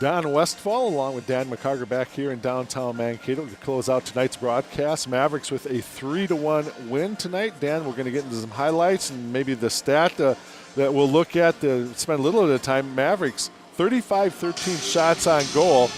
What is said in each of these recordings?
Don Westfall along with Dan McCarger back here in downtown Mankato to close out tonight's broadcast. Mavericks with a 3-1 win tonight. Dan, we're going to get into some highlights and maybe the stat that we'll look at to spend a little bit of time. Mavericks 35-13 shots on goal.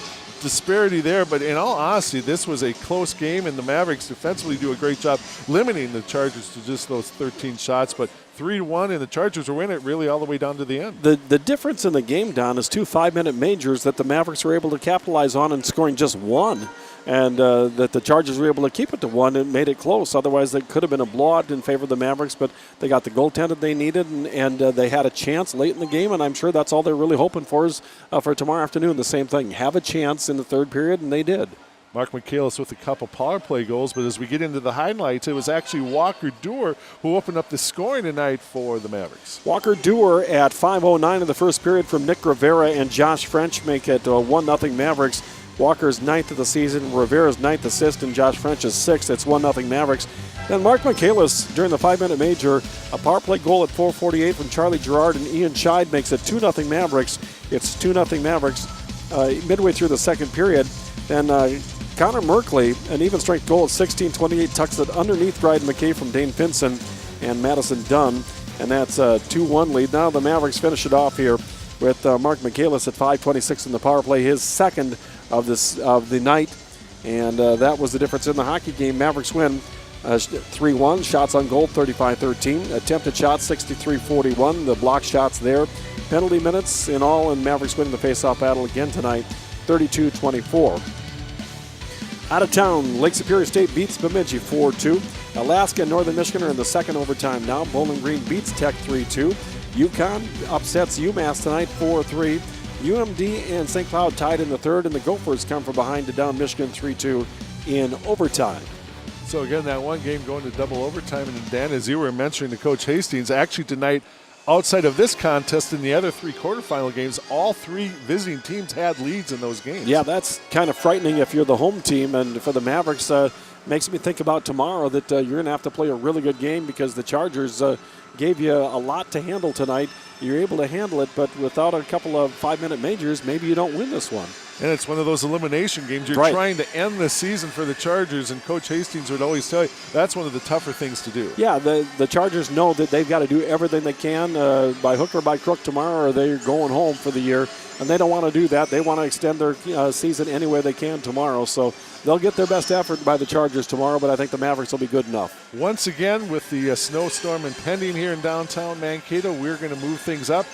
Disparity there, but in all honesty, this was a close game, and the Mavericks defensively do a great job limiting the Chargers to just those 13 shots. But 3-1, and the Chargers are winning it really all the way down to the end. The difference in the game, Don, is 2 5-minute majors that the Mavericks were able to capitalize on and scoring just one. And that the Chargers were able to keep it to 1 and made it close. Otherwise, they could have been a blowout in favor of the Mavericks, but they got the goaltender they needed, and they had a chance late in the game, and I'm sure that's all they're really hoping for is for tomorrow afternoon. The same thing, have a chance in the third period, and they did. Mark Michaelis with a couple power play goals, but as we get into the highlights, it was actually Walker Dewar who opened up the scoring tonight for the Mavericks. Walker Dewar at 5:09 in the first period from Nick Rivera and Josh French make it 1-0 Mavericks. Walker's 9th of the season, Rivera's 9th assist, and Josh French's 6th. It's 1-0 Mavericks. Then Mark Michaelis, during the 5-minute major, a power play goal at 4:48 from Charlie Gerard, and Ian Scheid makes it 2-0 Mavericks. It's 2-0 Mavericks midway through the second period. Then Connor Merkley, an even-strength goal at 16:28, tucks it underneath Dryden McKay from Dane Finson and Madison Dunn, and that's a 2-1 lead. Now the Mavericks finish it off here with Mark Michaelis at 5:26 in the power play, his second of the night, and that was the difference in the hockey game. Mavericks win 3-1. Shots on goal 35-13. Attempted shots 63-41. The block shots there. Penalty minutes in all, and Mavericks winning the face-off battle again tonight 32-24. Out of town, Lake Superior State beats Bemidji 4-2. Alaska and Northern Michigan are in the second overtime now. Bowling Green beats Tech 3-2. UConn upsets UMass tonight 4-3. UMD and St. Cloud tied in the third, and the Gophers come from behind to down Michigan 3-2 in overtime. So again, that one game going to double overtime, and Dan, as you were mentioning to Coach Hastings, actually tonight, outside of this contest in the other 3 quarterfinal games, all 3 visiting teams had leads in those games. Yeah, that's kind of frightening if you're the home team, and for the Mavericks, makes me think about tomorrow that you're going to have to play a really good game because the Chargers gave you a lot to handle tonight. You're able to handle it, but without a couple of 5-minute majors, maybe you don't win this one. And it's one of those elimination games. You're trying to end the season for the Chargers, and Coach Hastings would always tell you that's one of the tougher things to do. Yeah, the Chargers know that they've got to do everything they can by hook or by crook tomorrow, or they're going home for the year, and they don't want to do that. They want to extend their season any way they can tomorrow, so they'll get their best effort by the Chargers tomorrow, but I think the Mavericks will be good enough. Once again, with the snowstorm impending here in downtown Mankato, we're going to move things up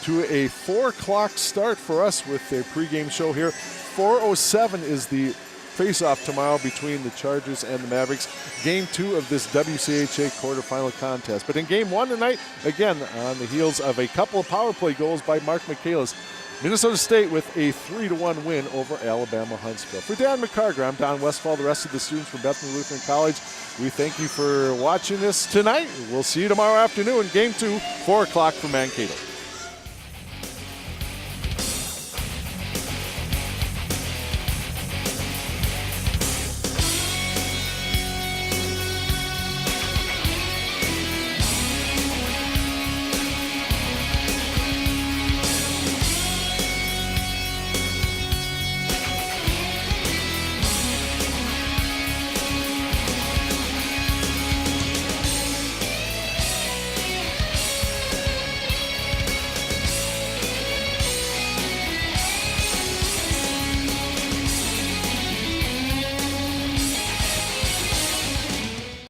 to a 4 o'clock start for us with a pregame show here. 4:07 is the face-off tomorrow between the Chargers and the Mavericks. Game 2 of this WCHA quarterfinal contest. But in Game 1 tonight, again, on the heels of a couple of power play goals by Mark Michaelis, Minnesota State with a 3-1 win over Alabama Huntsville. For Dan McCarger, I'm Don Westfall, the rest of the students from Bethany Lutheran College. We thank you for watching this tonight. We'll see you tomorrow afternoon, Game 2, 4 o'clock for Mankato.